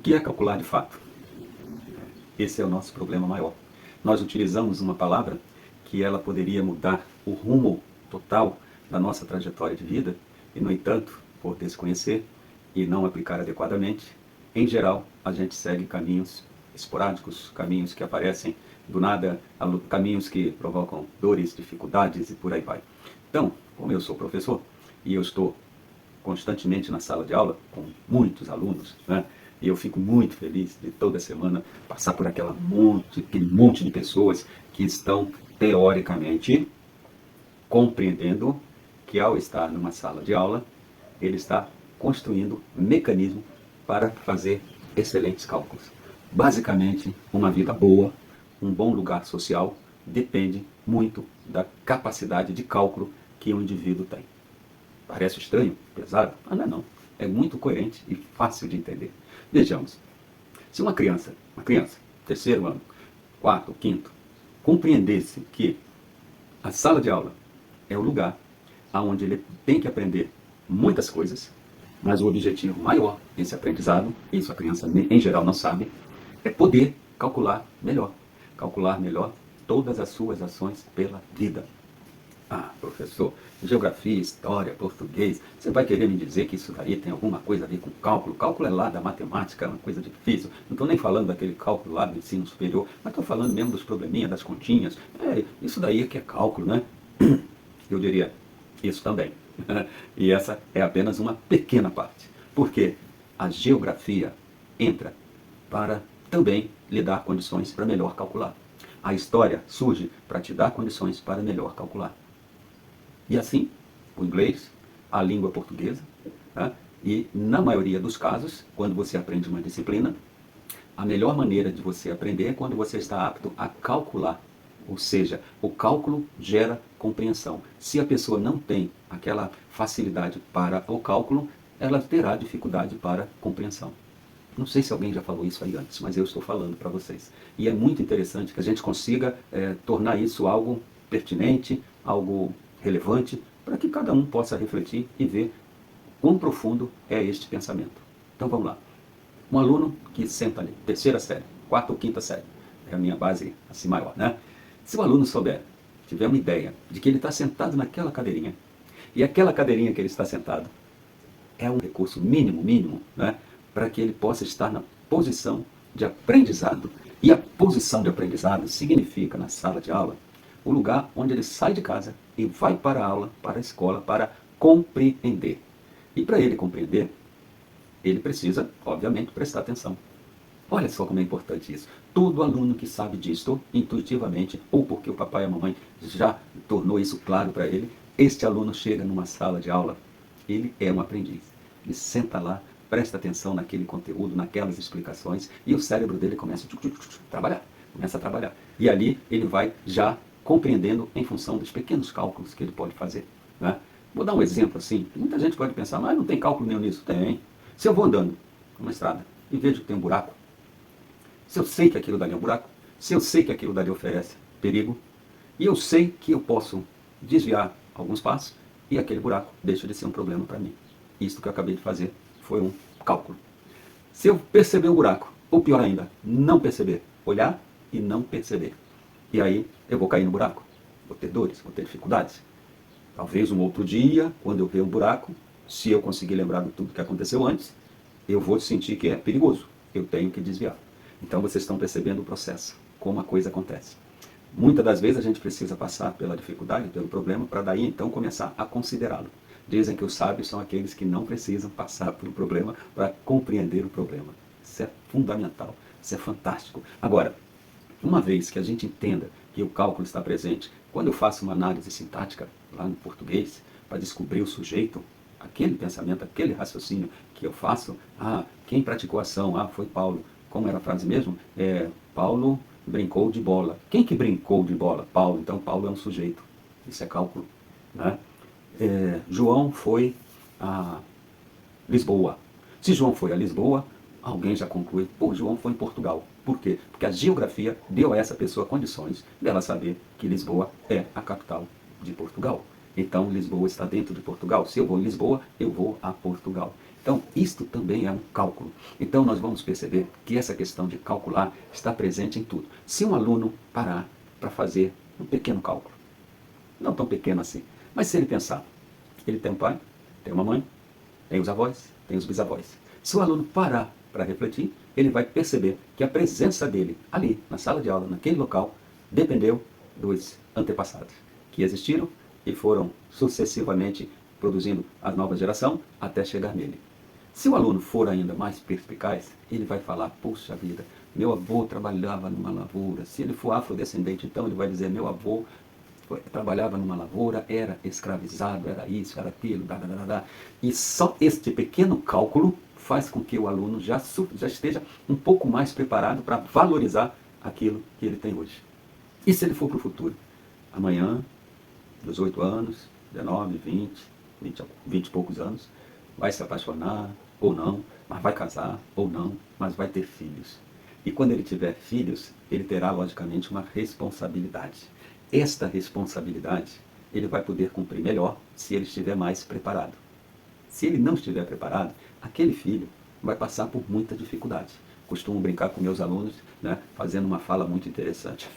que é calcular de fato? Esse é o nosso problema maior. Nós utilizamos uma palavra que ela poderia mudar o rumo total da nossa trajetória de vida e, no entanto, por desconhecer e não aplicar adequadamente, em geral, a gente segue caminhos esporádicos, caminhos que aparecem do nada, caminhos que provocam dores, dificuldades e por aí vai. Então, como eu sou professor e eu estou constantemente na sala de aula com muitos alunos, né? E eu fico muito feliz de toda semana passar por aquele monte de pessoas que estão teoricamente compreendendo que ao estar numa sala de aula, ele está construindo mecanismo para fazer excelentes cálculos. Basicamente, uma vida boa, um bom lugar social, depende muito da capacidade de cálculo que o indivíduo tem. Parece estranho, pesado, mas não é não. É muito coerente e fácil de entender. Vejamos, se uma criança, terceiro ano, quarto, quinto, compreendesse que a sala de aula é o lugar onde ele tem que aprender muitas coisas, mas o objetivo maior desse aprendizado, isso a criança em geral não sabe, é poder calcular melhor todas as suas ações pela vida. Ah, professor, geografia, história, português, você vai querer me dizer que isso daí tem alguma coisa a ver com cálculo? Cálculo é lá da matemática, é uma coisa difícil. Não estou nem falando daquele cálculo lá do ensino superior, mas estou falando mesmo dos probleminhas, das continhas. Isso daí é que é cálculo, né? Eu diria, isso também. E essa é apenas uma pequena parte. Porque a geografia entra para também lhe dar condições para melhor calcular. A história surge para te dar condições para melhor calcular. E assim, o inglês, a língua portuguesa, tá? E na maioria dos casos, quando você aprende uma disciplina, a melhor maneira de você aprender é quando você está apto a calcular. Ou seja, o cálculo gera compreensão. Se a pessoa não tem aquela facilidade para o cálculo, ela terá dificuldade para compreensão. Não sei se alguém já falou isso aí antes, mas eu estou falando para vocês. E é muito interessante que a gente consiga tornar isso algo pertinente, algo relevante, para que cada um possa refletir e ver quão profundo é este pensamento. Então vamos lá. Um aluno que senta ali, terceira série, quarta ou quinta série, é a minha base assim maior, né? Se o aluno souber, tiver uma ideia de que ele está sentado naquela cadeirinha, e aquela cadeirinha que ele está sentado é um recurso mínimo, né, para que ele possa estar na posição de aprendizado. E a posição de aprendizado significa, na sala de aula, o lugar onde ele sai de casa e vai para a aula, para a escola, para compreender. E para ele compreender, ele precisa, obviamente, prestar atenção. Olha só como é importante isso. Todo aluno que sabe disto intuitivamente, ou porque o papai e a mamãe já tornou isso claro para ele, este aluno chega numa sala de aula, ele é um aprendiz. Ele senta lá, presta atenção naquele conteúdo, naquelas explicações, e o cérebro dele começa a trabalhar. E ali ele vai já compreendendo em função dos pequenos cálculos que ele pode fazer, né? Vou dar um exemplo assim. Muita gente pode pensar, mas não tem cálculo nenhum nisso. Tem. Se eu vou andando numa estrada e vejo que tem um buraco, se eu sei que aquilo dali é um buraco, se eu sei que aquilo dali oferece perigo, e eu sei que eu posso desviar alguns passos, e aquele buraco deixa de ser um problema para mim. Isso que eu acabei de fazer foi um cálculo. Se eu perceber o buraco, ou pior ainda, não perceber, olhar e não perceber, e aí eu vou cair no buraco, vou ter dores, vou ter dificuldades. Talvez um outro dia, quando eu ver um buraco, se eu conseguir lembrar de tudo que aconteceu antes, eu vou sentir que é perigoso, eu tenho que desviar. Então vocês estão percebendo o processo, como a coisa acontece. Muitas das vezes a gente precisa passar pela dificuldade, pelo problema, para daí então começar a considerá-lo. Dizem que os sábios são aqueles que não precisam passar pelo problema para compreender o problema. Isso é fundamental, isso é fantástico. Agora, uma vez que a gente entenda que o cálculo está presente, quando eu faço uma análise sintática lá no português, para descobrir o sujeito, aquele pensamento, aquele raciocínio que eu faço, quem praticou a ação? Foi Paulo. Como era a frase mesmo? Paulo brincou de bola. Quem que brincou de bola? Paulo. Então Paulo é um sujeito. Isso é cálculo, né? João foi a Lisboa. Se João foi a Lisboa, alguém já conclui, João foi em Portugal. Por quê? Porque a geografia deu a essa pessoa condições dela saber que Lisboa é a capital de Portugal. Então Lisboa está dentro de Portugal. Se eu vou em Lisboa, eu vou a Portugal. Então, isto também é um cálculo. Então, nós vamos perceber que essa questão de calcular está presente em tudo. Se um aluno parar para fazer um pequeno cálculo, não tão pequeno assim, mas se ele pensar, ele tem um pai, tem uma mãe, tem os avós, tem os bisavós. Se o aluno parar para refletir, ele vai perceber que a presença dele ali, na sala de aula, naquele local, dependeu dos antepassados, que existiram e foram sucessivamente produzindo a nova geração até chegar nele. Se o aluno for ainda mais perspicaz, ele vai falar, puxa vida, meu avô trabalhava numa lavoura. Se ele for afrodescendente, então ele vai dizer, meu avô trabalhava numa lavoura, era escravizado, era isso, era aquilo, e só este pequeno cálculo faz com que o aluno já esteja um pouco mais preparado para valorizar aquilo que ele tem hoje. E se ele for para o futuro? Amanhã, 18 anos, 19, 20 e poucos anos, vai se apaixonar ou não, mas vai casar ou não, mas vai ter filhos. E quando ele tiver filhos, ele terá, logicamente, uma responsabilidade. Esta responsabilidade ele vai poder cumprir melhor se ele estiver mais preparado. Se ele não estiver preparado, aquele filho vai passar por muita dificuldade. Costumo brincar com meus alunos, né, fazendo uma fala muito interessante.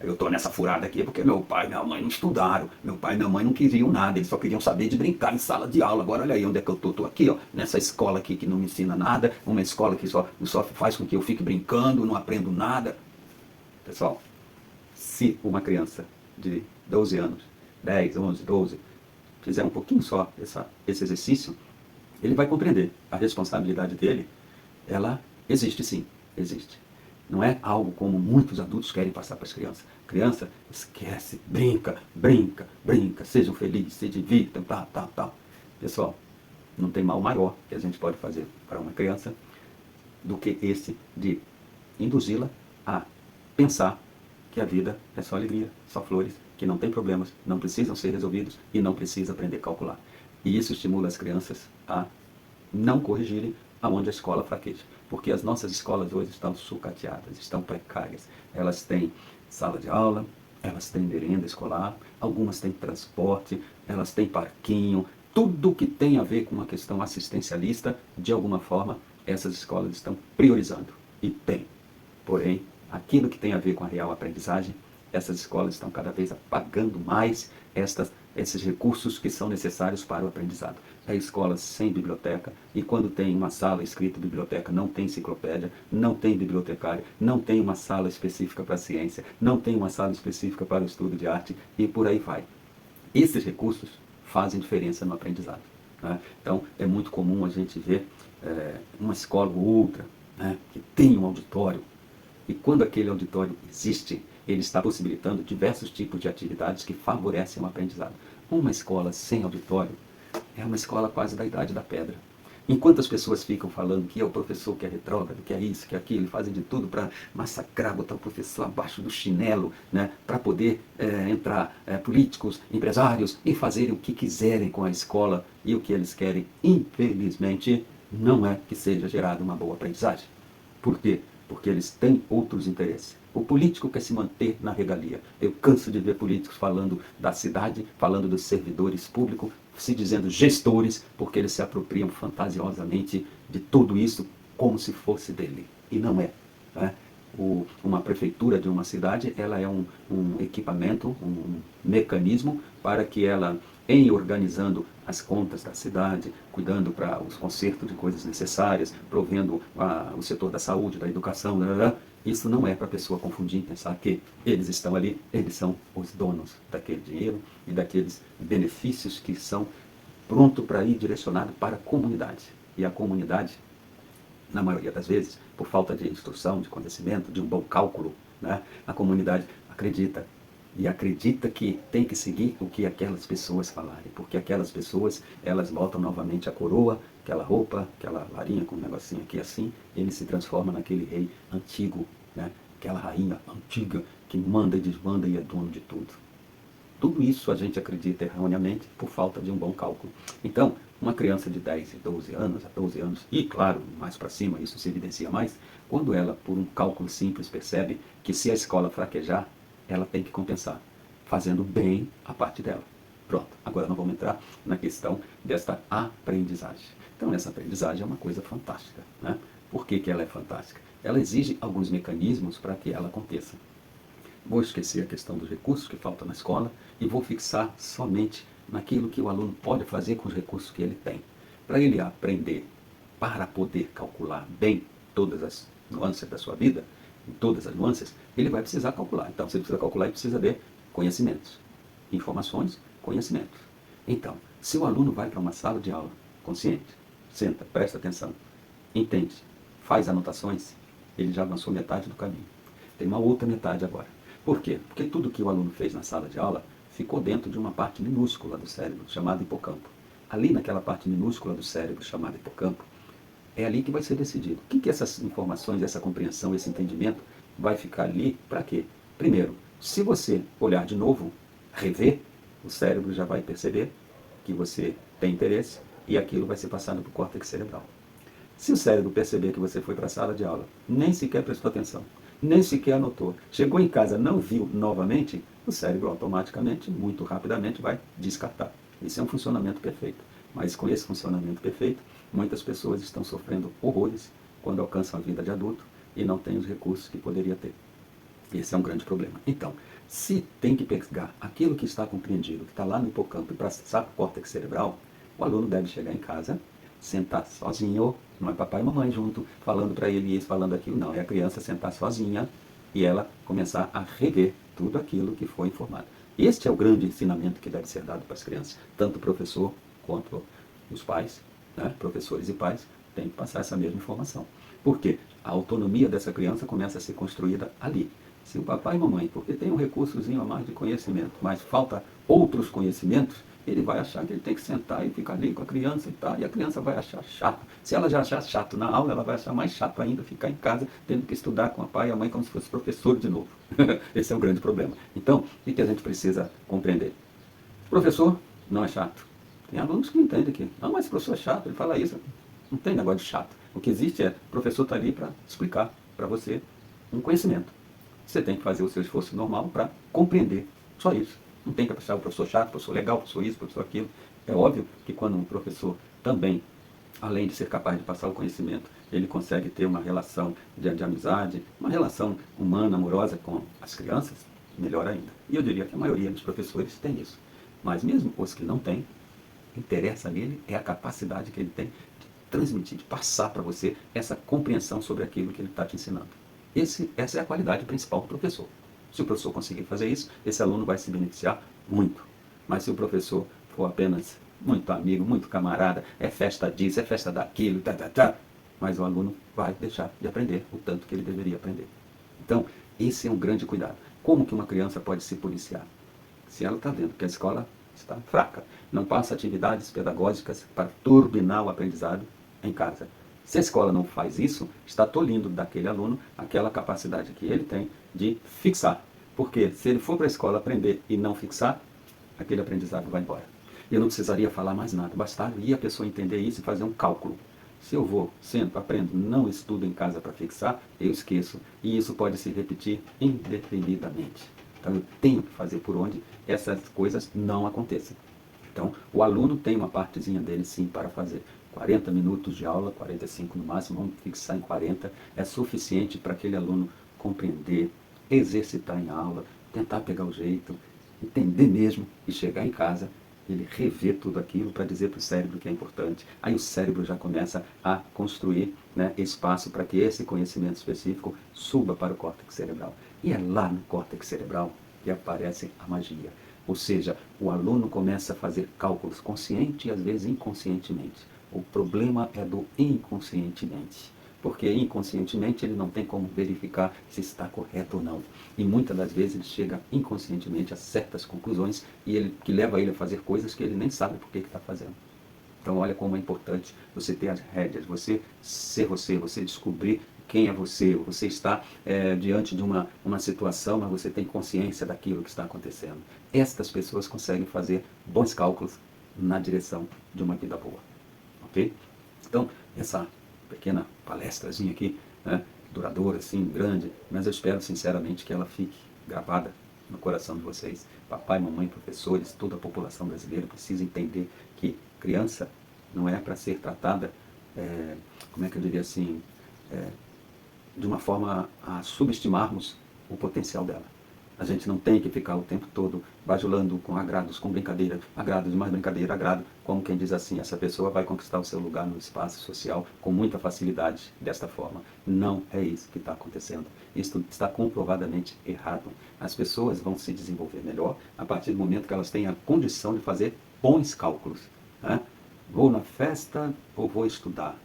Eu estou nessa furada aqui porque meu pai e minha mãe não estudaram. Meu pai e minha mãe não queriam nada, eles só queriam saber de brincar em sala de aula. Agora olha aí onde é que eu estou. Estou aqui, ó, nessa escola aqui que não me ensina nada, uma escola que só faz com que eu fique brincando, não aprendo nada. Pessoal, se uma criança de 12 anos, 10, 11, 12, fizer um pouquinho só esse exercício, ele vai compreender a responsabilidade dele, ela existe sim, existe. Não é algo como muitos adultos querem passar para as crianças. Criança, esquece, brinca, brinca, brinca, sejam felizes, se divirtam, tal. Pessoal, não tem mal maior que a gente pode fazer para uma criança do que esse de induzi-la a pensar que a vida é só alegria, só flores, que não tem problemas, não precisam ser resolvidos e não precisa aprender a calcular. E isso estimula as crianças a não corrigirem aonde a escola fraqueja. Porque as nossas escolas hoje estão sucateadas, estão precárias. Elas têm sala de aula, elas têm merenda escolar, algumas têm transporte, elas têm parquinho, tudo que tem a ver com uma questão assistencialista, de alguma forma, essas escolas estão priorizando. E tem. Porém, aquilo que tem a ver com a real aprendizagem, essas escolas estão cada vez apagando mais esses recursos que são necessários para o aprendizado. É escola sem biblioteca, e quando tem uma sala escrita biblioteca, não tem enciclopédia, não tem bibliotecário, não tem uma sala específica para a ciência, não tem uma sala específica para o estudo de arte, e por aí vai. Esses recursos fazem diferença no aprendizado, né? Então, é muito comum a gente ver uma escola ou outra, né, que tem um auditório, e quando aquele auditório existe, ele está possibilitando diversos tipos de atividades que favorecem o aprendizado. Uma escola sem auditório é uma escola quase da idade da pedra. Enquanto as pessoas ficam falando que é o professor que é retrógrado, que é isso, que é aquilo, fazem de tudo para massacrar, botar o professor abaixo do chinelo, né, para poder entrar políticos, empresários e fazerem o que quiserem com a escola, e o que eles querem, infelizmente, não é que seja gerada uma boa aprendizagem. Por quê? Porque eles têm outros interesses. O político quer se manter na regalia. Eu canso de ver políticos falando da cidade, falando dos servidores públicos, se dizendo gestores, porque eles se apropriam fantasiosamente de tudo isso como se fosse dele. E não é, né? Uma prefeitura de uma cidade, ela é um equipamento, um mecanismo para que ela, em organizando as contas da cidade, cuidando para os consertos de coisas necessárias, provendo o setor da saúde, da educação, isso não é para a pessoa confundir e pensar que eles estão ali, eles são os donos daquele dinheiro e daqueles benefícios que são prontos para ir direcionados para a comunidade. E a comunidade, na maioria das vezes, por falta de instrução, de conhecimento, de um bom cálculo, né, a comunidade acredita. E acredita que tem que seguir o que aquelas pessoas falarem, porque aquelas pessoas, elas botam novamente a coroa, aquela roupa, aquela varinha com um negocinho aqui assim, ele se transforma naquele rei antigo, né, aquela rainha antiga que manda e desmanda e é dono de tudo. Tudo isso a gente acredita erroneamente por falta de um bom cálculo. Então, uma criança de 10 e 12 anos, a 12 anos, e claro, mais para cima isso se evidencia mais, quando ela, por um cálculo simples, percebe que se a escola fraquejar, ela tem que compensar, fazendo bem a parte dela. Pronto, agora nós vamos entrar na questão desta aprendizagem. Então essa aprendizagem é uma coisa fantástica, né? Por que que ela é fantástica? Ela exige alguns mecanismos para que ela aconteça. Vou esquecer a questão dos recursos que faltam na escola e vou fixar somente naquilo que o aluno pode fazer com os recursos que ele tem. Para ele aprender, para poder calcular bem todas as nuances da sua vida, em todas as nuances, ele vai precisar calcular. Então, se ele precisa calcular, ele precisa de conhecimentos, informações, conhecimentos. Então, se o aluno vai para uma sala de aula consciente, senta, presta atenção, entende, faz anotações, ele já avançou metade do caminho. Tem uma outra metade agora. Por quê? Porque tudo que o aluno fez na sala de aula ficou dentro de uma parte minúscula do cérebro, chamada hipocampo. Ali naquela parte minúscula do cérebro, chamada hipocampo, é ali que vai ser decidido. O que essas informações, essa compreensão, esse entendimento vai ficar ali para quê? Primeiro, se você olhar de novo, rever, o cérebro já vai perceber que você tem interesse e aquilo vai ser passado para o córtex cerebral. Se o cérebro perceber que você foi para a sala de aula, nem sequer prestou atenção, nem sequer anotou, chegou em casa, não viu novamente, o cérebro automaticamente, muito rapidamente, vai descartar. Isso é um funcionamento perfeito. Mas com esse funcionamento perfeito, muitas pessoas estão sofrendo horrores quando alcançam a vida de adulto e não têm os recursos que poderia ter. Esse é um grande problema. Então, se tem que pegar aquilo que está compreendido, que está lá no hipocampo e passar para o córtex cerebral, o aluno deve chegar em casa, sentar sozinho, não é papai e mamãe junto, falando para ele isso, falando aquilo, não. É a criança sentar sozinha e ela começar a rever tudo aquilo que foi informado. Este é o grande ensinamento que deve ser dado para as crianças. Tanto o professor quanto os pais, né, professores e pais, têm que passar essa mesma informação. Por quê? A autonomia dessa criança começa a ser construída ali. Se o papai e mamãe, porque tem um recursozinho a mais de conhecimento, mas falta outros conhecimentos, ele vai achar que ele tem que sentar e ficar ali com a criança e tal, e a criança vai achar chato. Se ela já achar chato na aula, ela vai achar mais chato ainda ficar em casa, tendo que estudar com o pai e a mãe como se fosse professor de novo. Esse é o grande problema. Então, o que a gente precisa compreender? O professor não é chato. Tem alunos que entendem que, não, mas o professor é chato, ele fala isso. Não tem negócio de chato. O que existe é, o professor está ali para explicar para você um conhecimento. Você tem que fazer o seu esforço normal para compreender. Só isso. Não tem que achar o professor chato, o professor legal, o professor isso, o professor aquilo. É óbvio que quando um professor também, além de ser capaz de passar o conhecimento, ele consegue ter uma relação de amizade, uma relação humana, amorosa com as crianças, melhor ainda. E eu diria que a maioria dos professores tem isso. Mas mesmo os que não têm, interessa nele é a capacidade que ele tem de transmitir, de passar para você essa compreensão sobre aquilo que ele está te ensinando. Essa é a qualidade principal do professor. Se o professor conseguir fazer isso, esse aluno vai se beneficiar muito. Mas se o professor for apenas muito amigo, muito camarada, é festa disso, é festa daquilo, mas o aluno vai deixar de aprender o tanto que ele deveria aprender. Então, esse é um grande cuidado. Como que uma criança pode se policiar? Se ela está vendo que a escola está fraca, não passa atividades pedagógicas para turbinar o aprendizado em casa. Se a escola não faz isso, está tolhindo daquele aluno aquela capacidade que ele tem de fixar. Porque se ele for para a escola aprender e não fixar, aquele aprendizado vai embora. Eu não precisaria falar mais nada, bastaria a pessoa entender isso e fazer um cálculo. Se eu vou, sento, aprendo, não estudo em casa para fixar, eu esqueço. E isso pode se repetir indefinidamente. Então eu tenho que fazer por onde essas coisas não aconteçam. Então o aluno tem uma partezinha dele sim para fazer. 40 minutos de aula, 45 no máximo, vamos fixar em 40, é suficiente para aquele aluno compreender, exercitar em aula, tentar pegar o jeito, entender mesmo e chegar em casa, ele rever tudo aquilo para dizer para o cérebro que é importante. Aí o cérebro já começa a construir, né, espaço para que esse conhecimento específico suba para o córtex cerebral. E é lá no córtex cerebral que aparece a magia. Ou seja, o aluno começa a fazer cálculos consciente e às vezes inconscientemente. O problema é do inconscientemente, porque inconscientemente ele não tem como verificar se está correto ou não. E muitas das vezes ele chega inconscientemente a certas conclusões que leva ele a fazer coisas que ele nem sabe por que está fazendo. Então olha como é importante você ter as rédeas, você ser você descobrir quem é você. Você está diante de uma situação, mas você tem consciência daquilo que está acontecendo. Estas pessoas conseguem fazer bons cálculos na direção de uma vida boa. Ok? Então, essa pequena palestrazinha aqui, né, duradoura, assim, grande, mas eu espero sinceramente que ela fique gravada no coração de vocês. Papai, mamãe, professores, toda a população brasileira precisa entender que criança não é para ser tratada, como é que eu diria assim, de uma forma a subestimarmos o potencial dela. A gente não tem que ficar o tempo todo bajulando com agrados, com brincadeira, agrado de mais brincadeira, agrado, como quem diz assim, essa pessoa vai conquistar o seu lugar no espaço social com muita facilidade desta forma. Não é isso que está acontecendo. Isso está comprovadamente errado. As pessoas vão se desenvolver melhor a partir do momento que elas têm a condição de fazer bons cálculos. Né? Vou na festa ou vou estudar?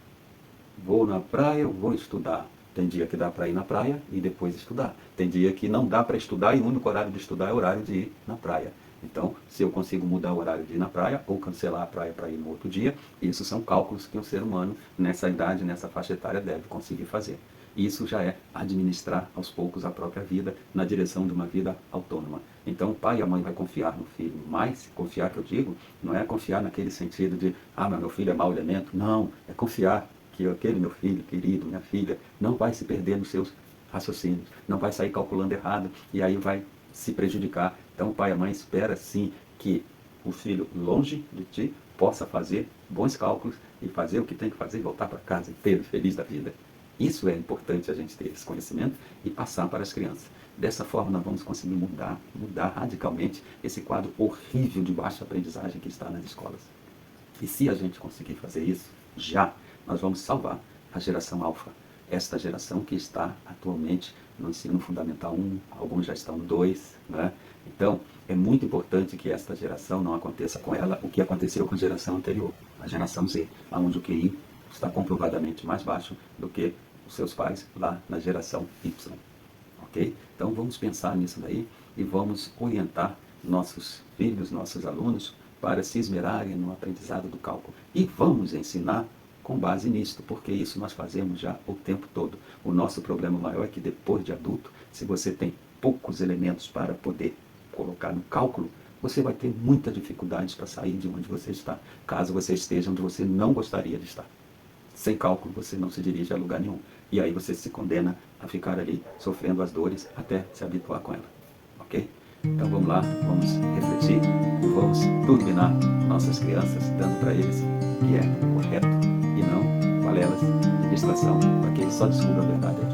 Vou na praia ou vou estudar? Tem dia que dá para ir na praia e depois estudar. Tem dia que não dá para estudar e o único horário de estudar é o horário de ir na praia. Então, se eu consigo mudar o horário de ir na praia ou cancelar a praia para ir no outro dia, isso são cálculos que um ser humano, nessa idade, nessa faixa etária, deve conseguir fazer. Isso já é administrar aos poucos a própria vida na direção de uma vida autônoma. Então o pai e a mãe vai confiar no filho, mas confiar que eu digo, não é confiar naquele sentido de, mas meu filho é mau elemento. Não, é confiar que aquele meu filho querido, minha filha, não vai se perder nos seus raciocínios, não vai sair calculando errado e aí vai se prejudicar. Então o pai e a mãe espera sim que o filho longe de ti possa fazer bons cálculos e fazer o que tem que fazer e voltar para casa inteiro, feliz da vida. Isso é importante a gente ter esse conhecimento e passar para as crianças. Dessa forma nós vamos conseguir mudar radicalmente esse quadro horrível de baixa aprendizagem que está nas escolas. E se a gente conseguir fazer isso, nós vamos salvar a geração alfa. Esta geração que está atualmente no ensino fundamental 1, alguns já estão no 2, né? Então, é muito importante que esta geração não aconteça com ela o que aconteceu com a geração anterior, a geração Z, onde o QI está comprovadamente mais baixo do que os seus pais lá na geração Y. Ok? Então, vamos pensar nisso daí e vamos orientar nossos filhos, nossos alunos, para se esmerarem no aprendizado do cálculo. E vamos ensinar com base nisto, porque isso nós fazemos já o tempo todo. O nosso problema maior é que depois de adulto, se você tem poucos elementos para poder colocar no cálculo, você vai ter muita dificuldade para sair de onde você está, caso você esteja onde você não gostaria de estar. Sem cálculo você não se dirige a lugar nenhum. E aí você se condena a ficar ali sofrendo as dores até se habituar com ela. Ok? Então vamos lá, vamos refletir e vamos turbinar nossas crianças, dando para eles o que é correto e não balelas de distração, para que eles só descubram a verdade.